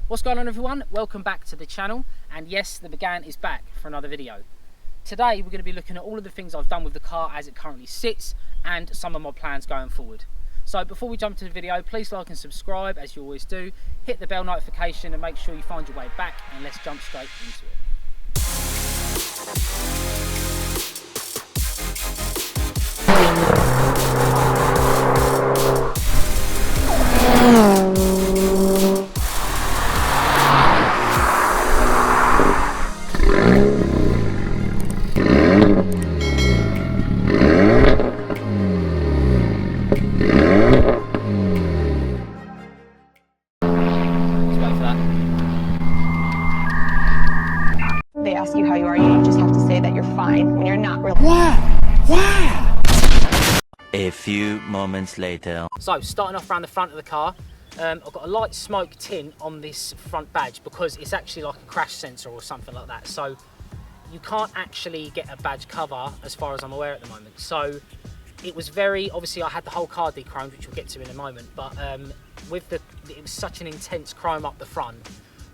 What's going on, everyone? Welcome back to the channel, and yes, the Megane is back for another video. Today we're going to be looking at all of the things I've done with the car as it currently sits and some of my plans going forward. So before we jump to the video, please like and subscribe as you always do, hit the bell notification and make sure you find your way back, and let's jump straight into it. They ask you how you are, you just have to say that you're fine when you're not really. Why? A few moments later. So starting off around the front of the car, I've got a light smoke tint on this front badge because it's actually like a crash sensor or something like that. So you can't actually get a badge cover as far as I'm aware at the moment. So it was very, obviously I had the whole car de-chromed, which we'll get to in a moment, but it was such an intense chrome up the front.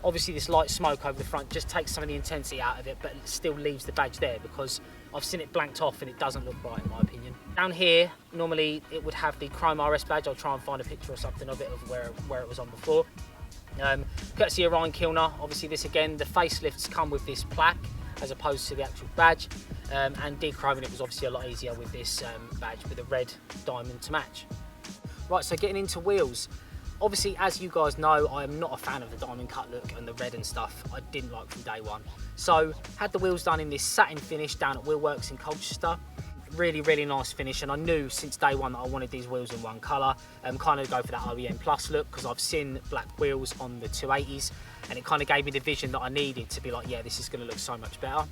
Obviously this light smoke over the front just takes some of the intensity out of it, but it still leaves the badge there because I've seen it blanked off and it doesn't look right in my opinion. Down here, normally it would have the Chrome RS badge. I'll try and find a picture or something of it of where it was on before. Courtesy of Ryan Kilner, obviously this again, the facelifts come with this plaque as opposed to the actual badge, and de-chroming it was obviously a lot easier with this badge with a red diamond to match. Right, so getting into wheels. Obviously, as you guys know, I am not a fan of the diamond cut look and the red and stuff. I didn't like from day one. So, had the wheels done in this satin finish down at Wheelworks in Colchester. Really, really nice finish, and I knew since day one that I wanted these wheels in one colour. Kind of go for that OEM Plus look, because I've seen black wheels on the 280s, and it kind of gave me the vision that I needed to be like, yeah, this is going to look so much better.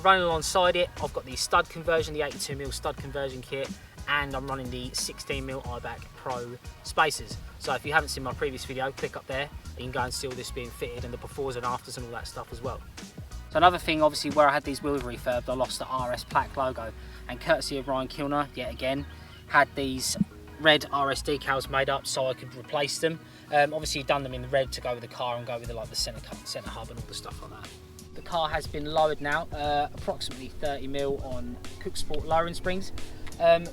Running alongside it, I've got the stud conversion, the 82mm stud conversion kit, and I'm running the 16mm iBack Pro spacers. So if you haven't seen my previous video, click up there, and you can go and see all this being fitted and the befores and afters and all that stuff as well. So another thing, obviously, where I had these wheels refurbed, I lost the RS plaque logo, and courtesy of Ryan Kilner, yet again, had these red RS decals made up so I could replace them. Obviously done them in the red to go with the car and go with the centre hub and all the stuff like that. The car has been lowered now, approximately 30mm on Renaultsport lowering springs.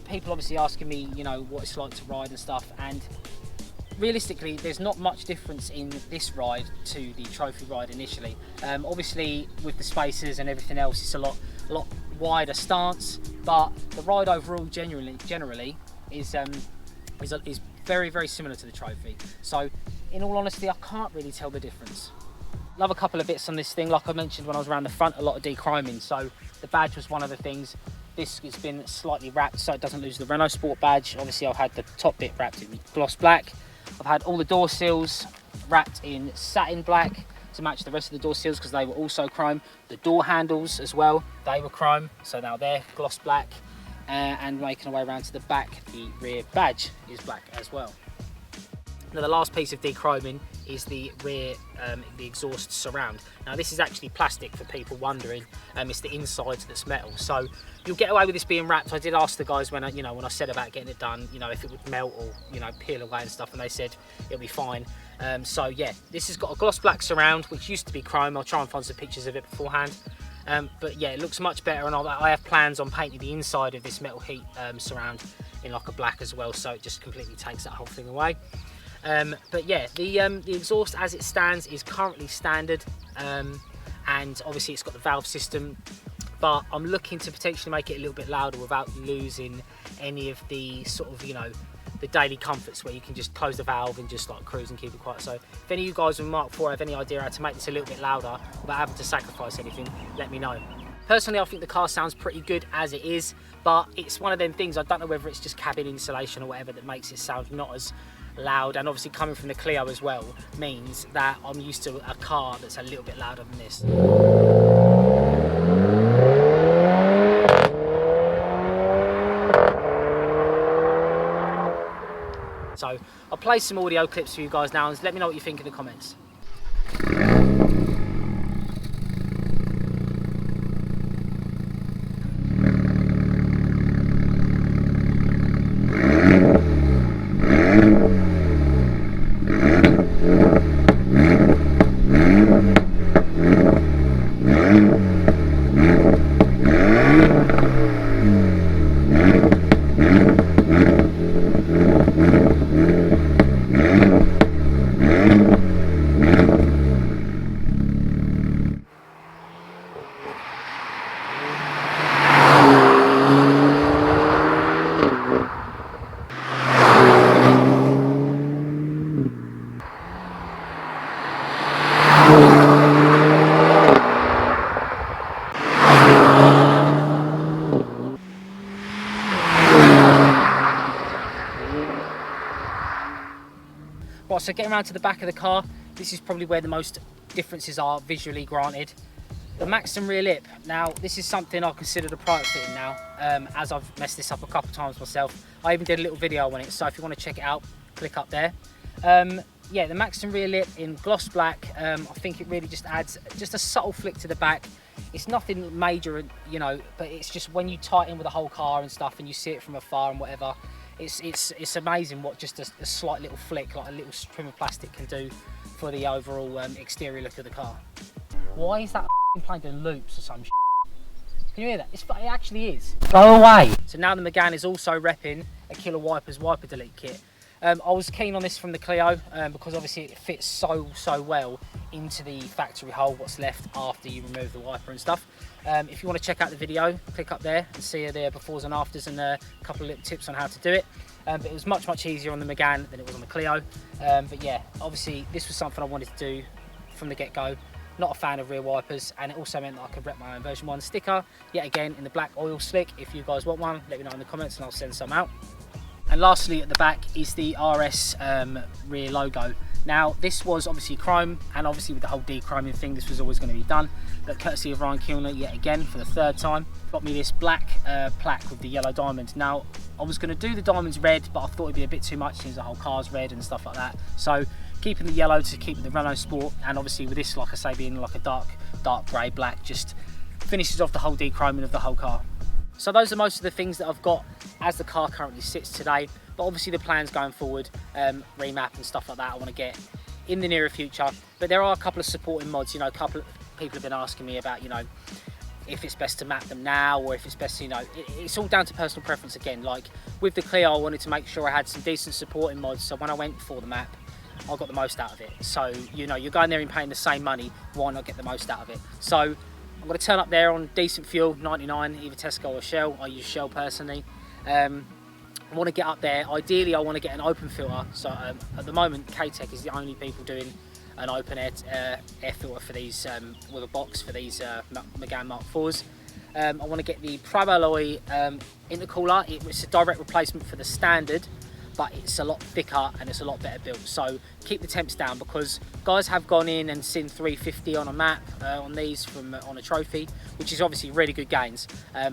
People obviously asking me, you know, what it's like to ride and stuff, and realistically there's not much difference in this ride to the trophy ride initially. Obviously with the spacers and everything else, it's a lot wider stance, but the ride overall generally is very, very similar to the trophy. So in all honesty, I can't really tell the difference. Love a couple of bits on this thing, like I mentioned when I was around the front, a lot of de-chroming. So the badge was one of the things. This has been slightly wrapped so it doesn't lose the Renaultsport badge. Obviously I've had the top bit wrapped in gloss black. I've had all the door seals wrapped in satin black to match the rest of the door seals because they were also chrome. The door handles as well, they were chrome, so now they're gloss black. And making our way around to the back, the rear badge is black as well. Now the last piece of de-chroming is the rear, the exhaust surround. Now this is actually plastic for people wondering. It's the insides that's metal, so you'll get away with this being wrapped. I did ask the guys when I said about getting it done, if it would melt or peel away and stuff, and they said it'll be fine. So yeah, this has got a gloss black surround, which used to be chrome. I'll try and find some pictures of it beforehand. But yeah, it looks much better, and I have plans on painting the inside of this metal heat surround in like a black as well, so it just completely takes that whole thing away. But yeah, the exhaust as it stands is currently standard, and obviously it's got the valve system, but I'm looking to potentially make it a little bit louder without losing any of the sort of, the daily comforts where you can just close the valve and just like cruise and keep it quiet. So if any of you guys with Mark IV have any idea how to make this a little bit louder without having to sacrifice anything, let me know. Personally, I think the car sounds pretty good as it is, but it's one of them things, I don't know whether it's just cabin insulation or whatever that makes it sound not as loud, and obviously coming from the Clio as well means that I'm used to a car that's a little bit louder than this. So I'll play some audio clips for you guys now and let me know what you think in the comments. Right, so getting around to the back of the car, this is probably where the most differences are visually granted. The Maxton rear lip, now this is something I consider a private fitting now, as I've messed this up a couple of times myself. I even did a little video on it, so if you want to check it out, click up there. Yeah, the Maxton rear lip in gloss black, I think it really just adds just a subtle flick to the back. It's nothing major, you know, but it's just when you tighten with the whole car and stuff and you see it from afar and whatever, it's amazing what just a slight little flick, like a little trim of plastic, can do for the overall exterior look of the car. Why is that plane doing loops or some shit? Can you hear that? It actually is. Go away. So now the Megane is also repping a Killer Wipers wiper delete kit. I was keen on this from the Clio because obviously it fits so well into the factory hole, what's left after you remove the wiper and stuff. If you want to check out the video, click up there and see the befores and afters and a couple of little tips on how to do it. But it was much easier on the Megane than it was on the Clio. But yeah, obviously this was something I wanted to do from the get-go. Not a fan of rear wipers, and it also meant that I could rep my own version 1 sticker, yet again in the black oil slick. If you guys want one, let me know in the comments and I'll send some out. And lastly at the back is the RS rear logo. Now this was obviously chrome, and obviously with the whole de-chroming thing, this was always going to be done, but courtesy of Ryan Kilner yet again for the third time, got me this black plaque with the yellow diamond. Now I was going to do the diamonds red, but I thought it'd be a bit too much since the whole car's red and stuff like that, so keeping the yellow to keep the Renault Sport, and obviously with this, like I say, being like a dark grey black, just finishes off the whole de-chroming of the whole car. So those are most of the things that I've got as the car currently sits today, but obviously the plans going forward, remap and stuff like that, I want to get in the nearer future. But there are a couple of supporting mods, you know, a couple of people have been asking me about, you know, if it's best to map them now or if it's best, you know, it's all down to personal preference again. Like with the Clio, I wanted to make sure I had some decent supporting mods, so when I went for the map, I got the most out of it. So, you know, you're going there and paying the same money, why not get the most out of it? So I'm going to turn up there on decent fuel, 99, either Tesco or Shell. I use Shell personally. I want to get up there. Ideally, I want to get an open filter. So at the moment, K-Tech is the only people doing an open air filter for these, with a box for these Megane Mark 4s. I want to get the Pro Alloy intercooler. It's a direct replacement for the standard, but it's a lot thicker and it's a lot better built. So keep the temps down, because guys have gone in and seen 350 on a map on these from on a trophy, which is obviously really good gains,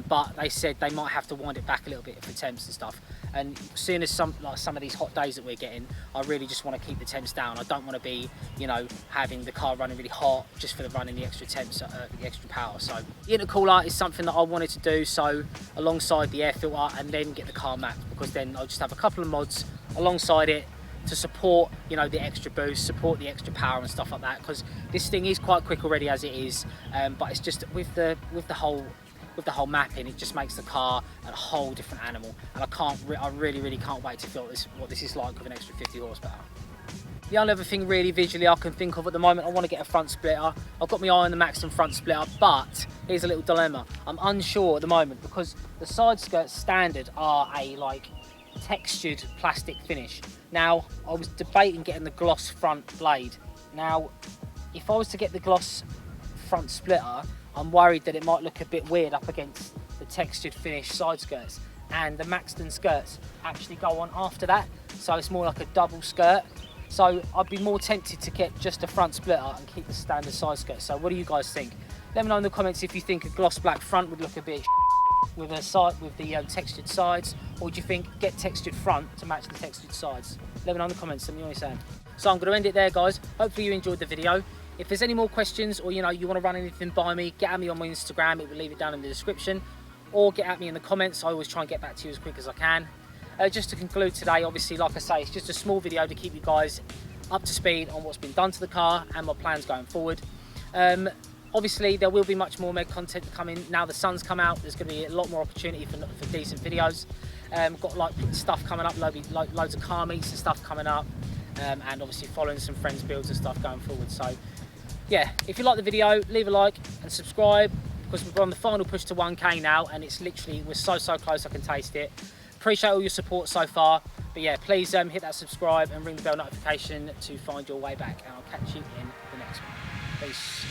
but they said they might have to wind it back a little bit for temps and stuff. And seeing as some of these hot days that we're getting, I really just want to keep the temps down. I don't want to be, you know, having the car running really hot just for the running the extra temps, the extra power. So the intercooler is something that I wanted to do, so alongside the air filter, and then get the car mapped, because then I'll just have a couple of mods alongside it to support, you know, the extra boost, support the extra power and stuff like that, because this thing is quite quick already as it is, but it's just with the whole mapping, it just makes the car a whole different animal, and I really can't wait to feel what this is like with an extra 50 horsepower. The only other thing really visually I can think of at the moment, I want to get a front splitter. I've got my eye on the Maxton front splitter, but here's a little dilemma. I'm unsure at the moment, because the side skirts standard are a like textured plastic finish. Now I was debating getting the gloss front blade. Now if I was to get the gloss front splitter, I'm worried that it might look a bit weird up against the textured finish side skirts, and the Maxton skirts actually go on after that, so it's more like a double skirt. So I'd be more tempted to get just a front splitter and keep the standard side skirt. So what do you guys think? Let me know in the comments if you think a gloss black front would look a bit with the textured sides, or do you think get textured front to match the textured sides? Let me know in the comments, let me know what you're saying. So I'm going to end it there, guys. Hopefully you enjoyed the video. If there's any more questions, or you know, you want to run anything by me, get at me on my Instagram. It will leave it down in the description, or get at me in the comments. I always try and get back to you as quick as I can. Just to conclude today, obviously, like I say, it's just a small video to keep you guys up to speed on what's been done to the car and my plans going forward. Obviously, there will be much more Meg content coming now the sun's come out. There's going to be a lot more opportunity for decent videos. Got like stuff coming up, loads of car meets and stuff coming up, and obviously following some friends' builds and stuff going forward. So yeah, if you like the video, leave a like and subscribe, because we're on the final push to 1K now, and it's literally, we're so close, I can taste it. appreciate all your support so far. But yeah, please hit that subscribe and ring the bell notification to find your way back. And I'll catch you in the next one. Peace.